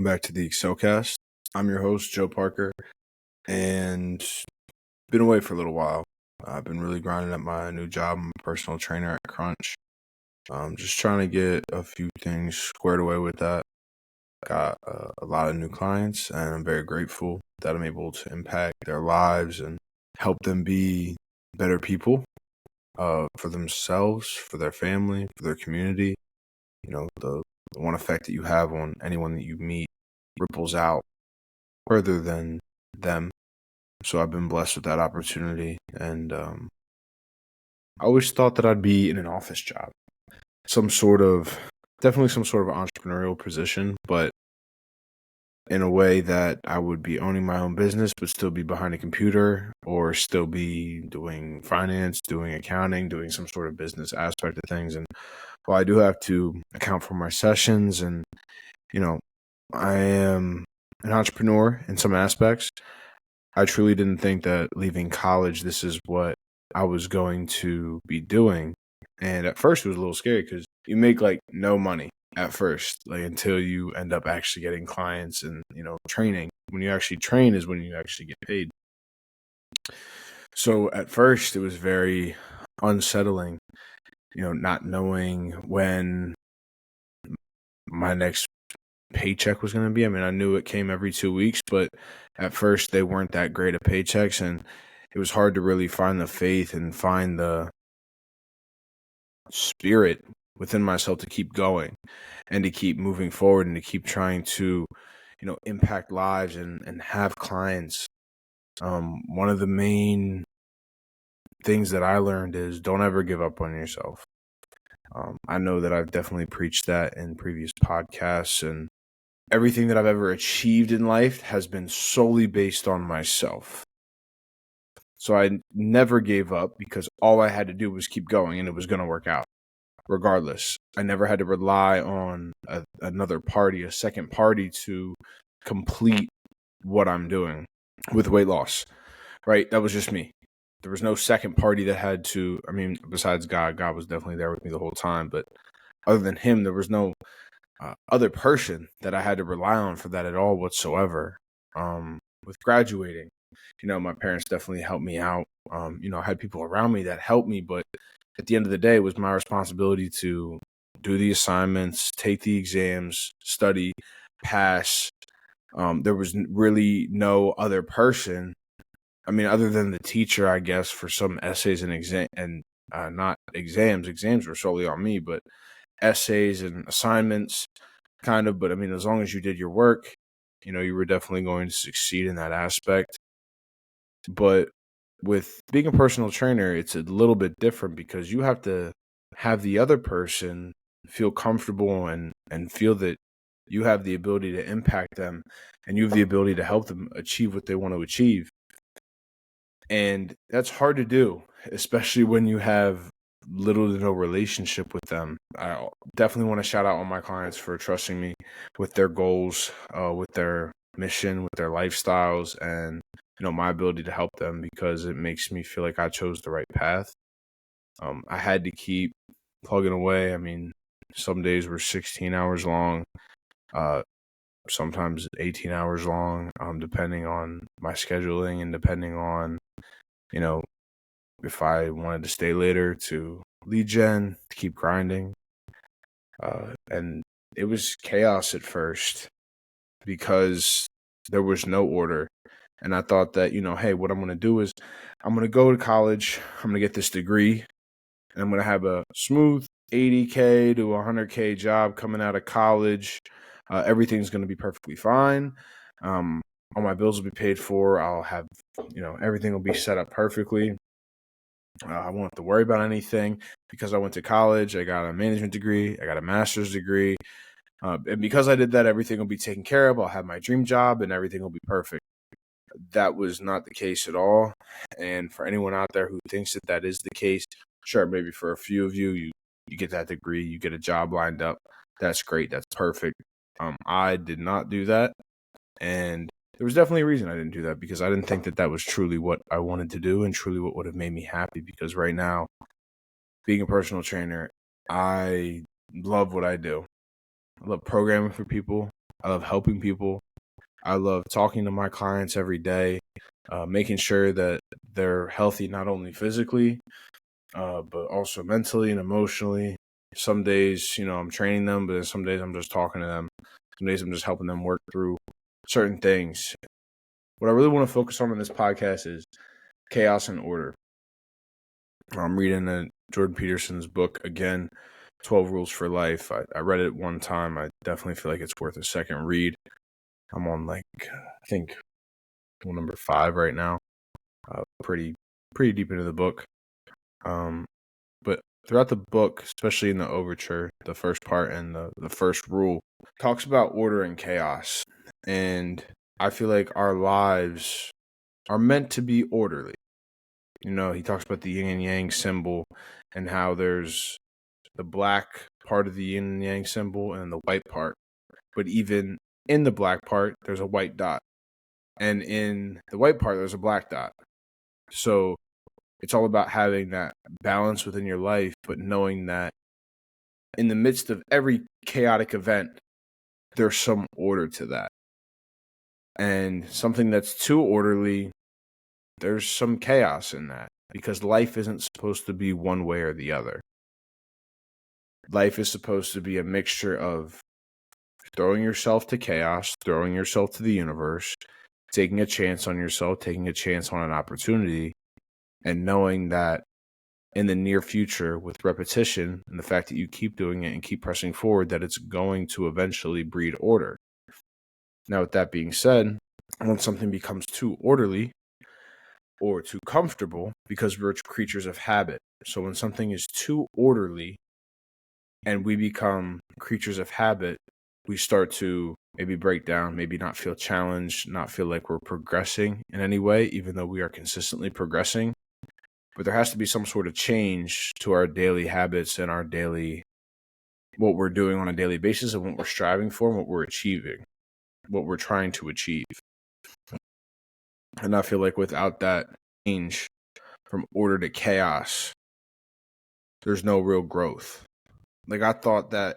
back to the Excelcast. I'm your host, Joe Parker, and been away for a little while. I've been really grinding at my new job. I'm a personal trainer at Crunch. Just trying to get a few things squared away with that. Got a lot of new clients, and I'm very grateful that I'm able to impact their lives and help them be better people for themselves, for their family, for their community. The one effect that you have on anyone that you meet ripples out further than them. So I've been blessed with that opportunity, and I always thought that I'd be in an office job, definitely some sort of entrepreneurial position, but in a way that I would be owning my own business, but still be behind a computer, or still be doing finance, doing accounting, doing some sort of business aspect of things. And while I do have to account for my sessions, and I am an entrepreneur in some aspects, I truly didn't think that leaving college, this is what I was going to be doing. And at first it was a little scary because you make like no money at first, like until you end up actually getting clients and, training. When you actually train is when you actually get paid. So at first it was very unsettling, not knowing when my next paycheck was going to be. I mean, I knew it came every 2 weeks, but at first they weren't that great of paychecks, and it was hard to really find the faith and find the spirit within myself to keep going and to keep moving forward and to keep trying to, impact lives and have clients. One of the main things that I learned is don't ever give up on yourself. I know that I've definitely preached that in previous podcasts, and everything that I've ever achieved in life has been solely based on myself. So I never gave up because all I had to do was keep going and it was going to work out regardless. I never had to rely on another party, a second party to complete what I'm doing with weight loss, right? That was just me. There was no second party that had to, besides God. God was definitely there with me the whole time. But other than him, there was no other person that I had to rely on for that at all whatsoever. With graduating, my parents definitely helped me out. I had people around me that helped me, but at the end of the day, it was my responsibility to do the assignments, take the exams, study, pass. There was really no other person. Other than the teacher, I guess, for some essays and not exams. Exams were solely on me, but essays and assignments, kind of. But as long as you did your work, you were definitely going to succeed in that aspect. But with being a personal trainer, it's a little bit different because you have to have the other person feel comfortable and feel that you have the ability to impact them and you have the ability to help them achieve what they want to achieve. And that's hard to do, especially when you have little to no relationship with them. I definitely want to shout out all my clients for trusting me with their goals, with their mission, with their lifestyles, and my ability to help them, because it makes me feel like I chose the right path. I had to keep plugging away. Some days were 16 hours long, sometimes 18 hours long, depending on my scheduling and depending on, if I wanted to stay later to lead gen, to keep grinding. And it was chaos at first because there was no order. And I thought that, hey, what I'm going to do is I'm going to go to college, I'm going to get this degree, and I'm going to have a smooth 80K to 100K job coming out of college. Everything's going to be perfectly fine. All my bills will be paid for. I'll have, everything will be set up perfectly. I won't have to worry about anything because I went to college. I got a management degree. I got a master's degree. And because I did that, everything will be taken care of. I'll have my dream job and everything will be perfect. That was not the case at all. And for anyone out there who thinks that that is the case, sure, maybe for a few of you, you get that degree, you get a job lined up. That's great. That's perfect. I did not do that. And there was definitely a reason I didn't do that, because I didn't think that that was truly what I wanted to do and truly what would have made me happy. Because right now, being a personal trainer, I love what I do. I love programming for people. I love helping people. I love talking to my clients every day, making sure that they're healthy, not only physically, but also mentally and emotionally. Some days, I'm training them, but then some days I'm just talking to them. Some days I'm just helping them work through certain things. What I really want to focus on in this podcast is chaos and order. I'm reading Jordan Peterson's book again, 12 Rules for Life. I read it one time. I definitely feel like it's worth a second read. I'm on I think number 5 right now. Pretty deep into the book. But throughout the book, especially in the overture, the first part and the first rule, talks about order and chaos. And I feel like our lives are meant to be orderly. He talks about the yin and yang symbol and how there's the black part of the yin and yang symbol and the white part. But even in the black part, there's a white dot. And in the white part, there's a black dot. So it's all about having that balance within your life, but knowing that in the midst of every chaotic event, there's some order to that. And something that's too orderly, there's some chaos in that, because life isn't supposed to be one way or the other. Life is supposed to be a mixture of throwing yourself to chaos, throwing yourself to the universe, taking a chance on yourself, taking a chance on an opportunity, and knowing that in the near future, with repetition and the fact that you keep doing it and keep pressing forward, that it's going to eventually breed order. Now, with that being said, when something becomes too orderly or too comfortable, because we're creatures of habit. So when something is too orderly and we become creatures of habit, we start to maybe break down, maybe not feel challenged, not feel like we're progressing in any way, even though we are consistently progressing. But there has to be some sort of change to our daily habits and our daily, what we're doing on a daily basis and what we're striving for and what we're achieving, what we're trying to achieve. And I feel like without that change from order to chaos, there's no real growth. Like, I thought that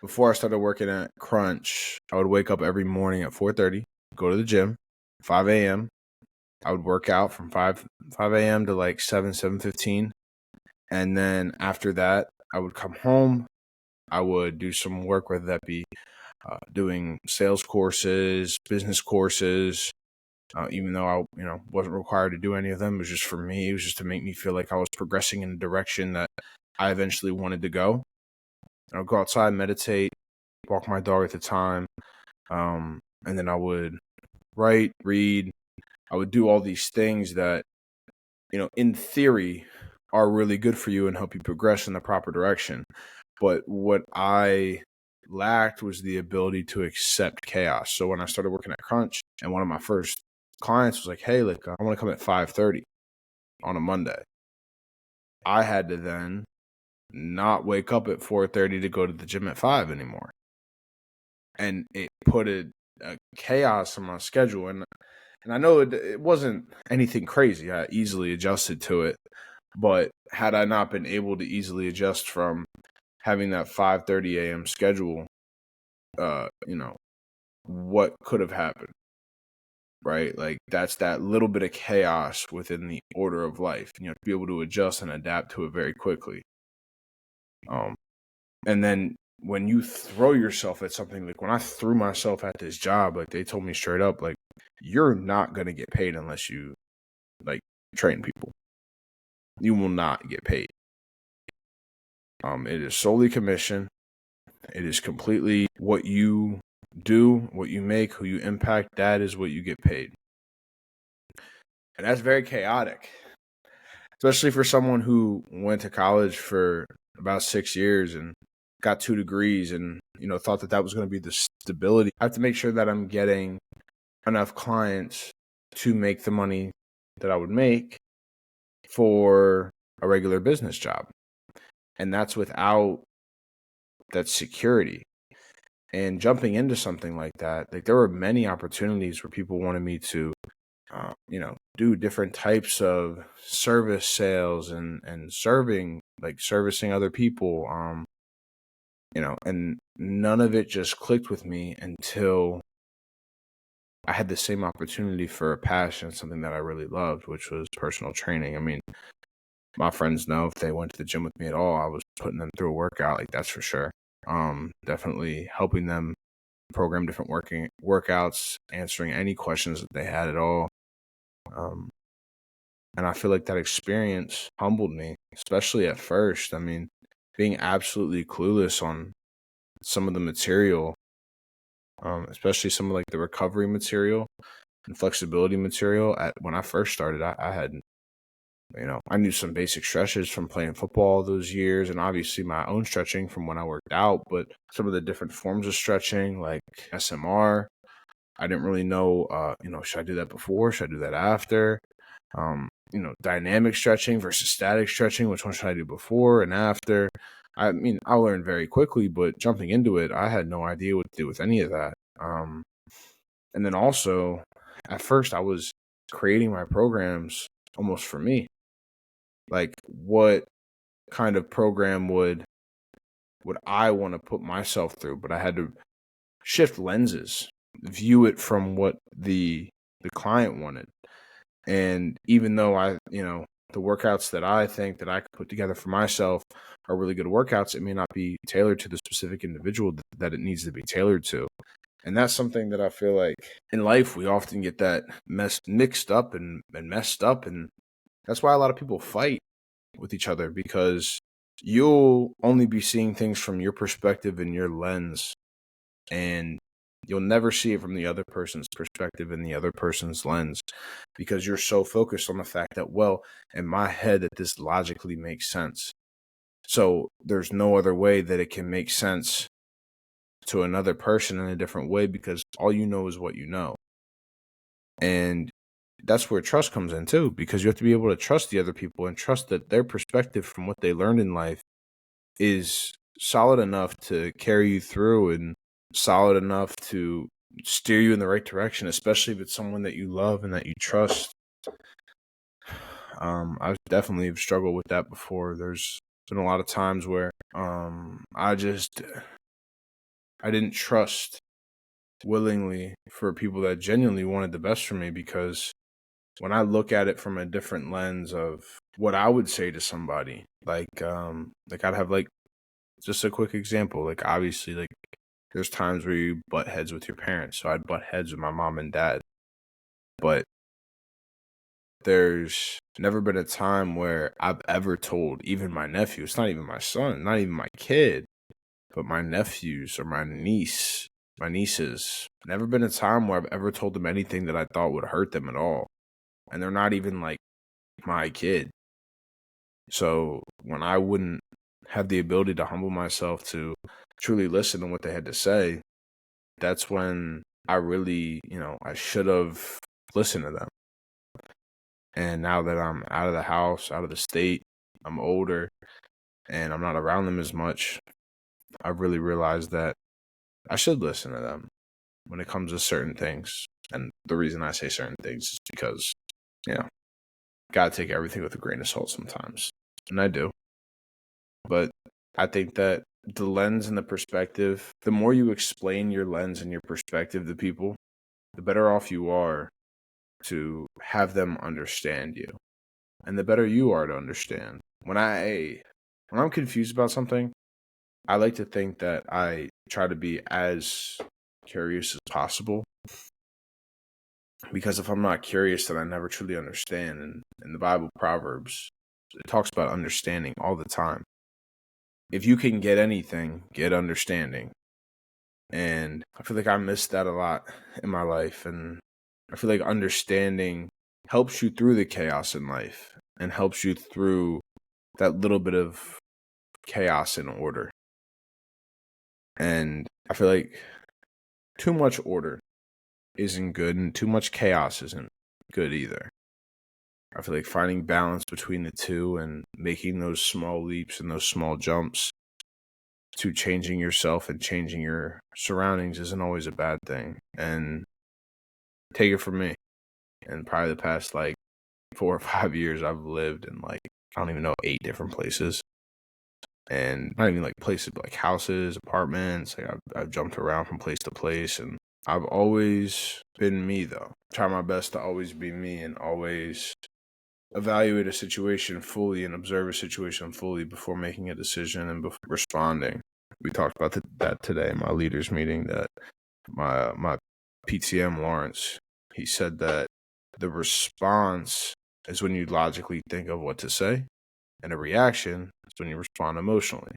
before I started working at Crunch, I would wake up every morning at 4:30, go to the gym, 5 a.m. I would work out from 5 a.m. to like 7:15. And then after that, I would come home. I would do some work, whether that be doing sales courses, business courses, even though I wasn't required to do any of them. It was just for me. It was just to make me feel like I was progressing in a direction that I eventually wanted to go. I would go outside, meditate, walk my dog at the time, and then I would write, read. I would do all these things that, in theory, are really good for you and help you progress in the proper direction. But what I lacked was the ability to accept chaos. So when I started working at Crunch, and one of my first clients was like, "Hey, I want to come at 5:30 on a Monday," I had to then not wake up at 4:30 to go to the gym at 5 anymore. And it put a chaos in my schedule. And I know it wasn't anything crazy. I easily adjusted to it. But had I not been able to easily adjust from having that 5:30 a.m. schedule, what could have happened, right? Like, that's that little bit of chaos within the order of life. You have to be able to adjust and adapt to it very quickly. And then when you throw yourself at something, like when I threw myself at this job, like they told me straight up, like, you're not going to get paid unless you train people. You will not get paid. It is solely commission. It is completely what you do, what you make, who you impact. That is what you get paid. And that's very chaotic, especially for someone who went to college for about 6 years and got 2 degrees and, thought that was going to be the stability. I have to make sure that I'm getting enough clients to make the money that I would make for a regular business job. And that's without that security. And jumping into something like that, like, there were many opportunities where people wanted me to, do different types of service sales and servicing other people, and none of it just clicked with me until I had the same opportunity for a passion, something that I really loved, which was personal training. I mean, my friends know if they went to the gym with me at all, I was putting them through a workout, like that's for sure. Definitely helping them program different workouts, answering any questions that they had at all. And I feel like that experience humbled me, especially at first. I mean, being absolutely clueless on some of the material, especially some of like the recovery material and flexibility material. When I first started, I had, I knew some basic stretches from playing football those years, and obviously my own stretching from when I worked out. But some of the different forms of stretching, like SMR, I didn't really know. Should I do that before? Should I do that after? Dynamic stretching versus static stretching. Which one should I do before and after? I mean, I learned very quickly, but jumping into it, I had no idea what to do with any of that. And then also, at first, I was creating my programs almost for me. Like, what kind of program would I want to put myself through? But I had to shift lenses, view it from what the client wanted. And even though the workouts that I think that I could put together for myself are really good workouts, it may not be tailored to the specific individual that it needs to be tailored to. And that's something that I feel like in life we often get that mixed up and messed up. And that's why a lot of people fight with each other, because you'll only be seeing things from your perspective and your lens, and you'll never see it from the other person's perspective and the other person's lens, because you're so focused on the fact that, well, in my head, that this logically makes sense. So there's no other way that it can make sense to another person in a different way, because all you know is what you know. And that's where trust comes in too, because you have to be able to trust the other people and trust that their perspective from what they learned in life is solid enough to carry you through and solid enough to steer you in the right direction, especially if it's someone that you love and that you trust. I definitely struggled with that before. There's been a lot of times where I didn't trust willingly for people that genuinely wanted the best for me, because when I look at it from a different lens of what I would say to somebody, like I'd have like just a quick example, like obviously like there's times where you butt heads with your parents, so I'd butt heads with my mom and dad, but there's never been a time where I've ever told even my nephew, it's not even my son, not even my kid, but my nephews or my nieces, never been a time where I've ever told them anything that I thought would hurt them at all. And they're not even like my kid. So when I wouldn't have the ability to humble myself to truly listen to what they had to say, that's when I really, I should have listened to them. And now that I'm out of the house, out of the state, I'm older, and I'm not around them as much, I really realized that I should listen to them when it comes to certain things. And the reason I say certain things is because, gotta take everything with a grain of salt sometimes. And I do. But I think that the lens and the perspective, the more you explain your lens and your perspective to people, the better off you are to have them understand you. And the better you are to understand. When I'm confused about something, I like to think that I try to be as curious as possible. Because if I'm not curious, then I never truly understand. And in the Bible, Proverbs, it talks about understanding all the time. If you can get anything, get understanding. And I feel like I missed that a lot in my life. And I feel like understanding helps you through the chaos in life and helps you through that little bit of chaos and order. And I feel like too much order isn't good, and too much chaos isn't good either. I feel like finding balance between the two and making those small leaps and those small jumps to changing yourself and changing your surroundings isn't always a bad thing. And take it from me. And probably the past like 4 or 5 years, I've lived in like, I don't even know, 8 different places. and not even like places, but like houses, apartments. Like I've jumped around from place to place, and I've always been me though. Try my best to always be me and always evaluate a situation fully and observe a situation fully before making a decision and before responding. We talked about that today in my leaders meeting. That my PTM Lawrence, he said that the response is when you logically think of what to say, and a reaction is when you respond emotionally.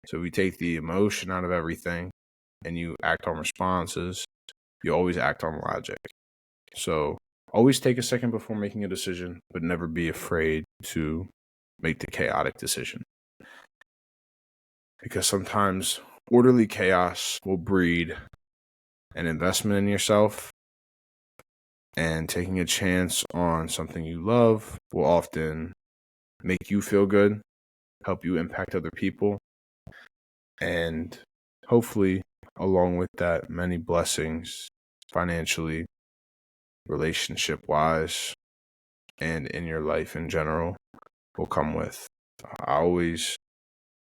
So we take the emotion out of everything and you act on responses, you always act on logic. So always take a second before making a decision, but never be afraid to make the chaotic decision. Because sometimes orderly chaos will breed an investment in yourself, and taking a chance on something you love will often make you feel good, help you impact other people, and hopefully, along with that, many blessings financially, relationship wise, and in your life in general will come with. I always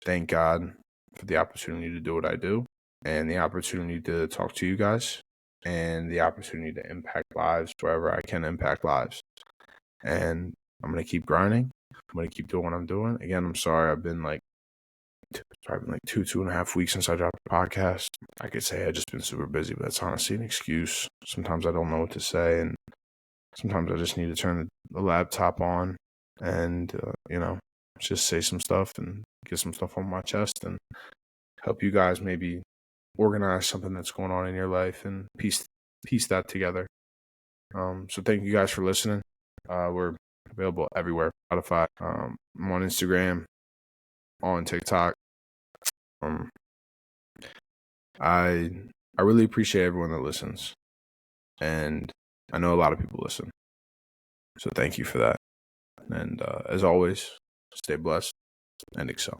thank God for the opportunity to do what I do, and the opportunity to talk to you guys, and the opportunity to impact lives wherever I can impact lives. And I'm going to keep grinding. I'm going to keep doing what I'm doing. Again, I'm sorry. I've been like, it's probably been like 2.5 weeks since I dropped the podcast. I could say I've just been super busy, but that's honestly an excuse. Sometimes I don't know what to say, and sometimes I just need to turn the laptop on and, just say some stuff and get some stuff on my chest and help you guys maybe organize something that's going on in your life and piece that together. So thank you guys for listening. We're available everywhere. Spotify. I'm on Instagram, on TikTok. I really appreciate everyone that listens, and I know a lot of people listen. So thank you for that. And as always, stay blessed and excel.